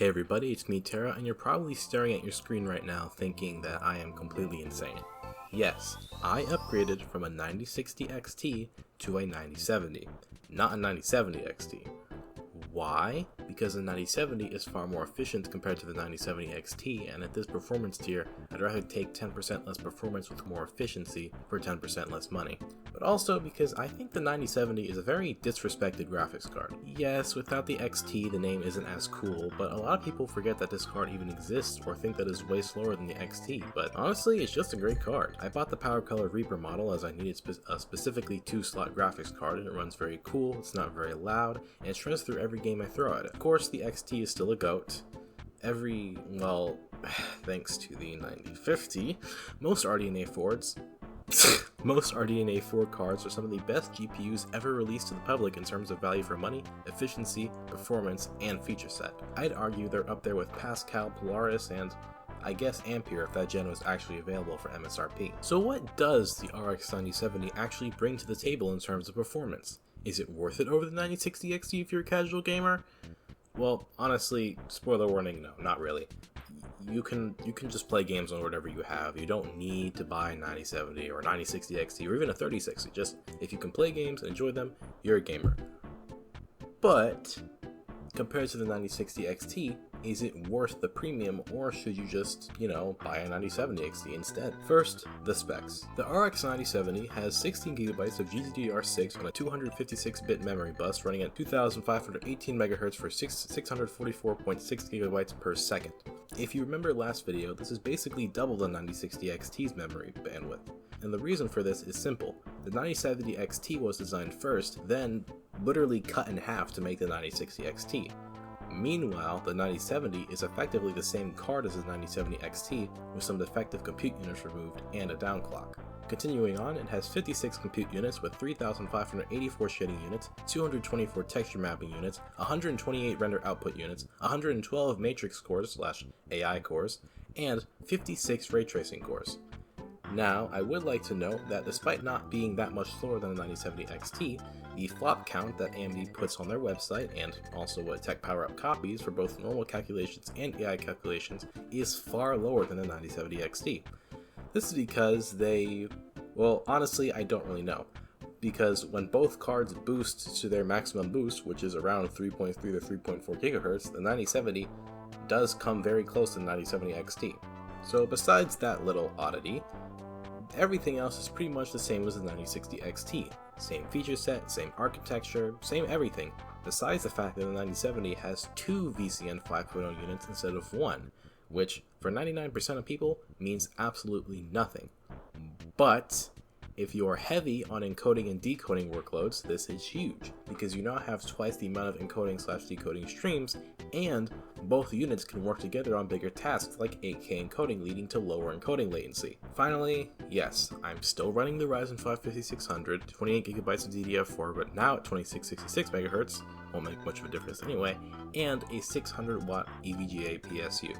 Hey everybody, it's me Tara, and you're probably staring at your screen right now thinking that I am completely insane. Yes, I upgraded from a 9060 XT to a 9070, not a 9070 XT. Why? Because the 9070 is far more efficient compared to the 9070 XT, and at this performance tier, I'd rather take 10% less performance with more efficiency for 10% less money. But also because I think the 9070 is a very disrespected graphics card. Yes, without the XT, the name isn't as cool, but a lot of people forget that this card even exists or think that it's way slower than the XT, but honestly, it's just a great card. I bought the Power Color Reaper model as I needed a specifically 2-slot graphics card, and it runs very cool, it's not very loud, and it runs through every game I throw at it. Of course, the XT is still a GOAT. Thanks to the 9050, most RDNA 4 cards are some of the best GPUs ever released to the public in terms of value for money, efficiency, performance, and feature set. I'd argue they're up there with Pascal, Polaris, and I guess Ampere if that gen was actually available for MSRP. So what does the RX 9070 actually bring to the table in terms of performance? Is it worth it over the 9060 XT if you're a casual gamer? Well, honestly, spoiler warning, no, not really. You can just play games on whatever you have. You don't need to buy 9070 or 9060 XT or even a 3060. Just if you can play games and enjoy them, you're a gamer. But compared to the 9060 XT, is it worth the premium, or should you just, buy a 9070 XT instead? First, the specs. The RX 9070 has 16GB of GDDR6 on a 256-bit memory bus running at 2518 MHz for 644.6 GB per second. If you remember last video, this is basically double the 9060 XT's memory bandwidth. And the reason for this is simple. The 9070 XT was designed first, then literally cut in half to make the 9060 XT. Meanwhile, the 9070 is effectively the same card as the 9070 XT with some defective compute units removed and a downclock. Continuing on, it has 56 compute units with 3,584 shading units, 224 texture mapping units, 128 render output units, 112 matrix cores / AI cores, and 56 ray tracing cores. Now, I would like to note that despite not being that much slower than the 9070 XT, the flop count that AMD puts on their website, and also what Tech PowerUp copies for both normal calculations and AI calculations, is far lower than the 9070 XT. This is because honestly, I don't really know. Because when both cards boost to their maximum boost, which is around 3.3 to 3.4 GHz, the 9070 does come very close to the 9070 XT. So besides that little oddity, everything else is pretty much the same as the 9060 XT. Same feature set, same architecture, same everything, besides the fact that the 9070 has 2 VCN 5.0 units instead of 1, which for 99% of people means absolutely nothing. But if you're heavy on encoding and decoding workloads, this is huge, because you now have twice the amount of encoding / decoding streams, and both units can work together on bigger tasks like 8K encoding, leading to lower encoding latency. Finally, yes, I'm still running the Ryzen 5 5600, 28GB of DDR4, but now at 2666 MHz, won't make much of a difference anyway, and a 600-watt EVGA PSU.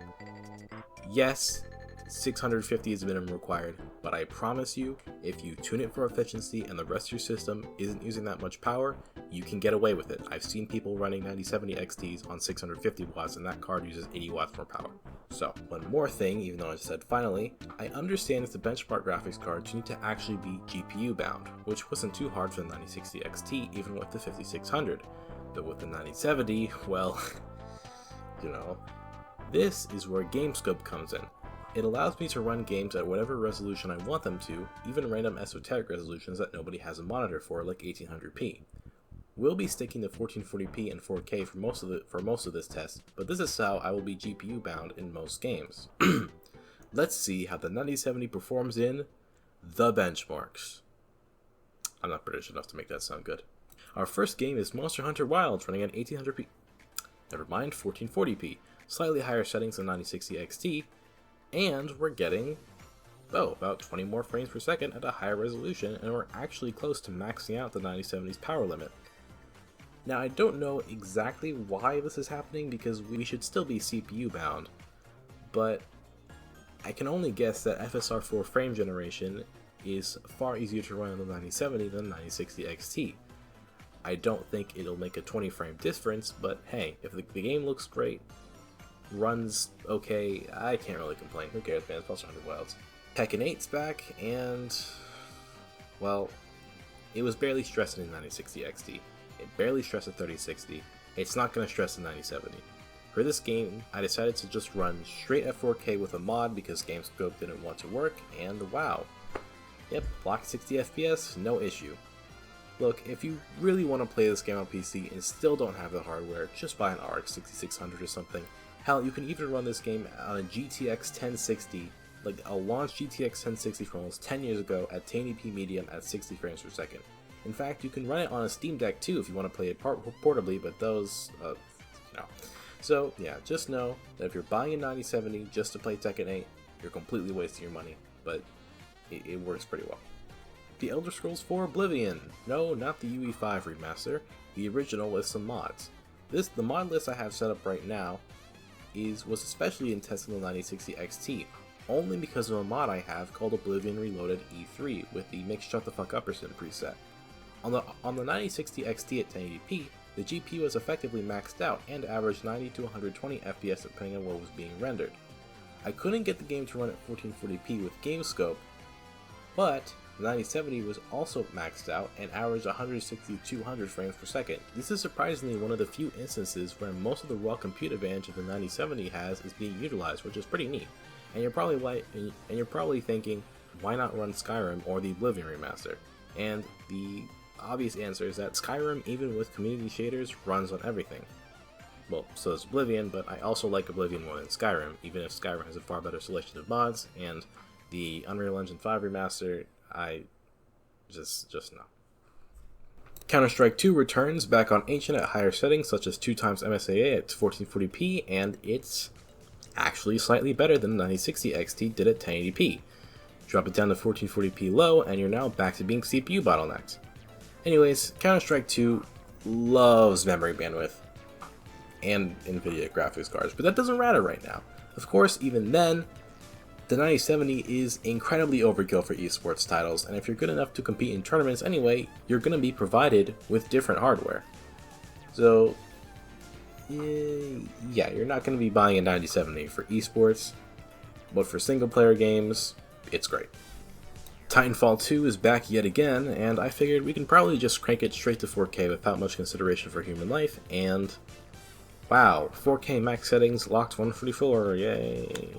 Yes, 650 is the minimum required, but I promise you, if you tune it for efficiency and the rest of your system isn't using that much power, you can get away with it. I've seen people running 9070 XTs on 650 watts and that card uses 80 watts more power. So, one more thing, even though I said finally, I understand that the benchmark graphics cards need to actually be GPU bound, which wasn't too hard for the 9060 XT even with the 5600, but with the 9070, well, this is where GameScope comes in. It allows me to run games at whatever resolution I want them to, even random esoteric resolutions that nobody has a monitor for, like 1800p. We'll be sticking to 1440p and 4K for most of this test, but this is how I will be GPU bound in most games. Let's see how the 9070 performs in the benchmarks. I'm not British enough to make that sound good. Our first game is Monster Hunter Wilds running at 1800p. Never mind, 1440p, slightly higher settings than 9060 XT, and we're getting, about 20 more frames per second at a higher resolution, and we're actually close to maxing out the 9070's power limit. Now, I don't know exactly why this is happening, because we should still be CPU bound, but I can only guess that FSR4 frame generation is far easier to run on the 9070 than 9060 XT. I don't think it'll make a 20 frame difference, but hey, if the game looks great, runs okay. I can't really complain. Who cares, man? It's plus 100 wilds. Tekken 8's back, and well, it was barely stressing in 9060 XT. It barely stressed at 3060. It's not going to stress in 9070. For this game, I decided to just run straight at 4K with a mod because GameScope didn't want to work, and wow. Yep, locked 60 FPS, no issue. Look, if you really want to play this game on PC and still don't have the hardware, just buy an RX 6600 or something. Hell, you can even run this game on a GTX 1060, like a launch GTX 1060 from almost 10 years ago at 1080p medium at 60 frames per second. In fact, you can run it on a Steam Deck too if you want to play it portably, but those, no. So yeah, just know that if you're buying a 9070 just to play Tekken 8, you're completely wasting your money, but it works pretty well. The Elder Scrolls 4 Oblivion. No, not the UE5 remaster, the original with some mods. The mod list I have set up right now was especially in testing the 9060 XT, only because of a mod I have called Oblivion Reloaded E3 with the Make Shut the Fuck Upperson preset. On the 9060 XT at 1080p, the GPU was effectively maxed out and averaged 90 to 120 FPS depending on what was being rendered. I couldn't get the game to run at 1440p with GameScope, but the 9070 was also maxed out and averaged 160 to 200 frames per second. This is surprisingly one of the few instances where most of the raw compute advantage that the 9070 has is being utilized, which is pretty neat. And you're probably thinking, why not run Skyrim or the Oblivion remaster? And the obvious answer is that Skyrim, even with community shaders, runs on everything. Well, so does Oblivion, but I also like Oblivion more than Skyrim, even if Skyrim has a far better selection of mods, and the Unreal Engine 5 remaster, I just no. Counter-Strike 2 returns back on Ancient at higher settings, such as 2x MSAA at 1440p, and it's actually slightly better than the 9060 XT did at 1080p. Drop it down to 1440p low, and you're now back to being CPU bottlenecked. Anyways, Counter-Strike 2 loves memory bandwidth and nvidia graphics cards, but that doesn't matter right now. Of course, even then, the 9070 is incredibly overkill for esports titles, and if you're good enough to compete in tournaments anyway, you're going to be provided with different hardware. So, yeah, you're not going to be buying a 9070 for esports, but for single player games, it's great. Titanfall 2 is back yet again, and I figured we can probably just crank it straight to 4K without much consideration for human life, and wow, 4K max settings locked 144, yay!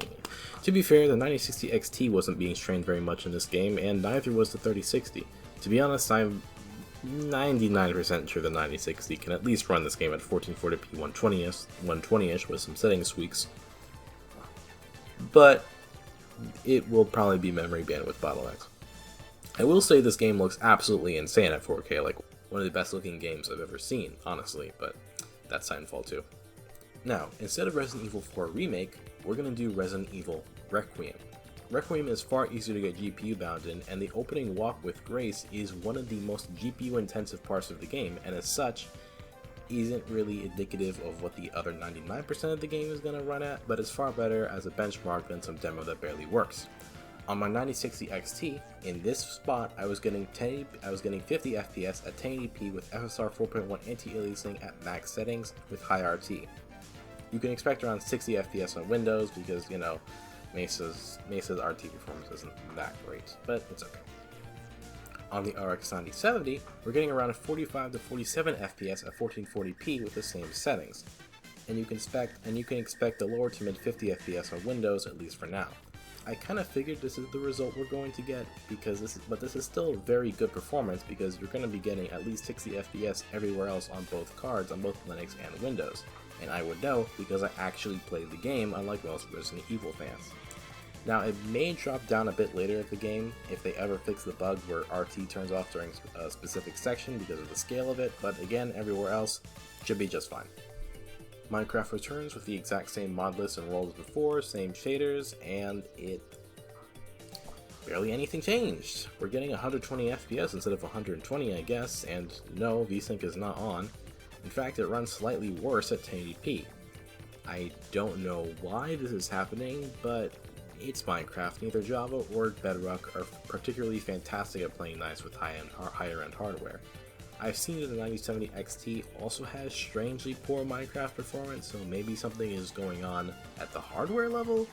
To be fair, the 9060 XT wasn't being strained very much in this game, and neither was the 3060. To be honest, I'm 99% sure the 9060 can at least run this game at 1440p 120ish with some settings tweaks, but it will probably be memory bandwidth bottlenecks. I will say this game looks absolutely insane at 4K, like one of the best looking games I've ever seen, honestly, but that's Titanfall 2. Now, instead of Resident Evil 4 Remake, we're going to do Resident Evil Requiem. Requiem is far easier to get GPU bound in, and the opening walk with Grace is one of the most GPU intensive parts of the game, and as such, isn't really indicative of what the other 99% of the game is going to run at, but is far better as a benchmark than some demo that barely works. On my 9060 XT, in this spot, I was getting 50 FPS at 1080p with FSR 4.1 anti-aliasing at max settings with high RT. You can expect around 60 FPS on Windows because, you know, Mesa's RT performance isn't that great, but it's okay. On the RX 9070, we're getting around 45 to 47 FPS at 1440p with the same settings, and you can expect a lower to mid 50 FPS on Windows, at least for now. I kind of figured this is the result we're going to get, but this is still very good performance because you're going to be getting at least 60 FPS everywhere else on both cards, on both Linux and Windows. And I would know because I actually played the game, unlike most Resident Evil fans. Now, it may drop down a bit later in the game if they ever fix the bug where RT turns off during a specific section because of the scale of it, but again, everywhere else should be just fine. Minecraft returns with the exact same mod list and roles as before, same shaders, and barely anything changed. We're getting 120 FPS instead of 120, I guess, and no, VSync is not on. In fact, it runs slightly worse at 1080p. I don't know why this is happening, but it's Minecraft. Neither Java or Bedrock are particularly fantastic at playing nice with higher-end hardware. I've seen that the 9070 XT also has strangely poor Minecraft performance, so maybe something is going on at the hardware level?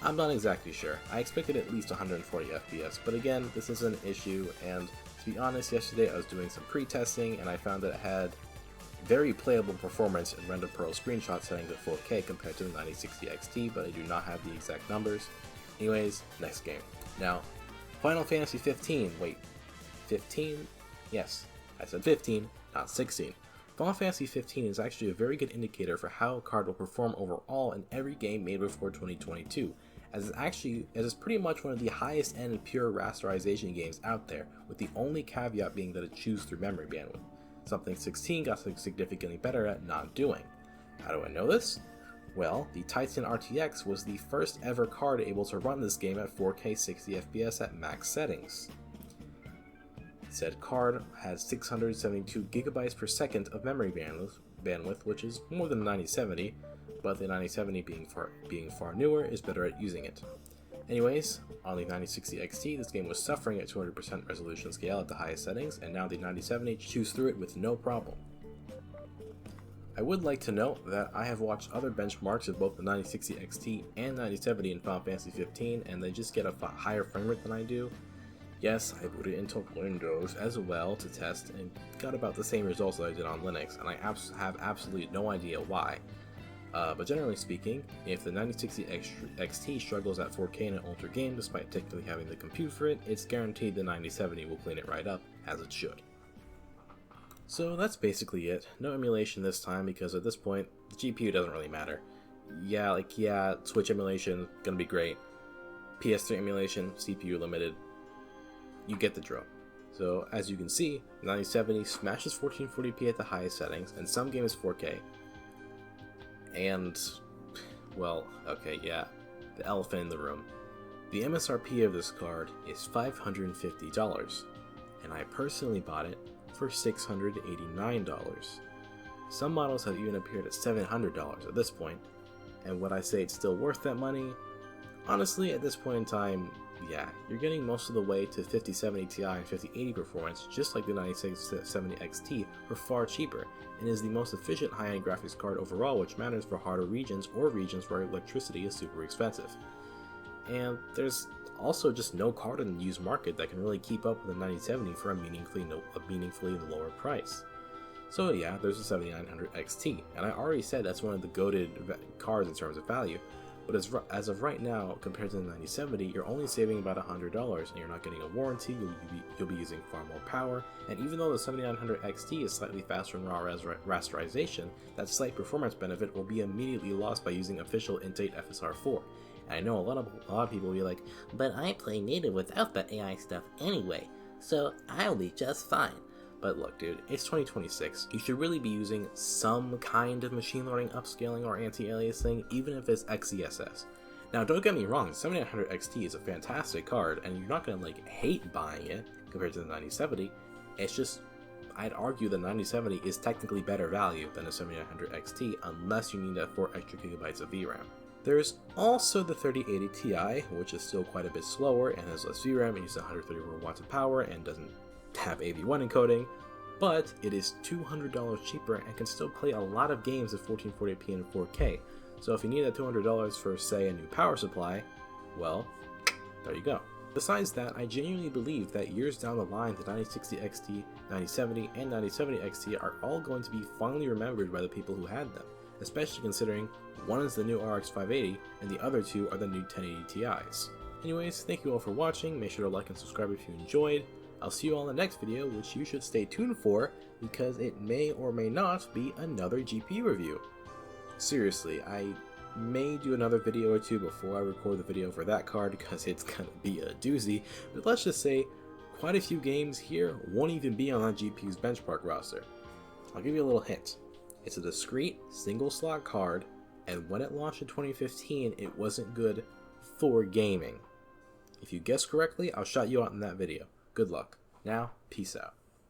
I'm not exactly sure. I expected at least 140 FPS, but again, this is an issue, and to be honest, yesterday I was doing some pre-testing and I found that it had very playable performance in Render Pro screenshot settings at 4K compared to the 9060 XT, but I do not have the exact numbers. Anyways, next game. Now, Final Fantasy 15. Wait, 15? Yes, I said 15, not 16. Final Fantasy 15 is actually a very good indicator for how a card will perform overall in every game made before 2022, as it's pretty much one of the highest end pure rasterization games out there, with the only caveat being that it chews through memory bandwidth, something 16 got significantly better at not doing. How do I know this? Well, the Titan RTX was the first ever card able to run this game at 4K 60 FPS at max settings. Said card has 672 gigabytes per second of memory bandwidth, which is more than the 9070, but the 9070 being far newer is better at using it. Anyways, on the 9060 XT, this game was suffering at 200% resolution scale at the highest settings, and now the 9070 chews through it with no problem. I would like to note that I have watched other benchmarks of both the 9060 XT and 9070 in Final Fantasy 15, and they just get a higher frame rate than I do. Yes, I booted into Windows as well to test and got about the same results that I did on Linux, and I have absolutely no idea why. But generally speaking, if the 9060 XT struggles at 4K in an older game despite technically having the compute for it, it's guaranteed the 9070 will clean it right up, as it should. So that's basically it. No emulation this time because at this point, the GPU doesn't really matter. Yeah, Switch emulation, gonna be great. PS3 emulation, CPU limited. You get the drill. So as you can see, 9070 smashes 1440p at the highest settings, and some games 4K. And, well, okay, yeah, the elephant in the room. The MSRP of this card is $550, and I personally bought it for $689. Some models have even appeared at $700 at this point, and would I say it's still worth that money? Honestly, at this point in time, yeah, you're getting most of the way to 5070 Ti and 5080 performance, just like the 9070 XT, for far cheaper, and is the most efficient high-end graphics card overall, which matters for harder regions or regions where electricity is super expensive. And there's also just no card in the used market that can really keep up with the 9070 for a meaningfully lower price. So yeah, there's the 7900 XT, and I already said that's one of the goated cards in terms of value. But as of right now, compared to the 9070, you're only saving about $100, and you're not getting a warranty. You'll be using far more power, and even though the 7900 XT is slightly faster in raw rasterization, that slight performance benefit will be immediately lost by using official Intate FSR4. And I know a lot of people will be like, but I play native without that AI stuff anyway, so I'll be just fine. But look, dude, it's 2026. You should really be using some kind of machine learning upscaling or anti-aliasing, even if it's XeSS. Now, don't get me wrong, the 7900 XT is a fantastic card, and you're not gonna hate buying it compared to the 9070. It's just, I'd argue the 9070 is technically better value than the 7900 XT, unless you need that 4 extra gigabytes of VRAM. There's also the 3080 Ti, which is still quite a bit slower and has less VRAM and uses 134 watts of power and doesn't have AV1 encoding, but it is $200 cheaper and can still play a lot of games at 1440p and 4K. So if you need that $200 for, say, a new power supply, well, there you go. Besides that, I genuinely believe that years down the line, the 9060 XT, 9070, and 9070 XT are all going to be fondly remembered by the people who had them, especially considering one is the new RX 580 and the other two are the new 1080 Ti's. Anyways, thank you all for watching. Make sure to like and subscribe if you enjoyed. I'll see you all in the next video, which you should stay tuned for, because it may or may not be another GPU review. Seriously, I may do another video or two before I record the video for that card, because it's gonna be a doozy, but let's just say quite a few games here won't even be on that GPU's benchmark roster. I'll give you a little hint. It's a discrete, single-slot card, and when it launched in 2015, it wasn't good for gaming. If you guess correctly, I'll shout you out in that video. Good luck. Now, peace out.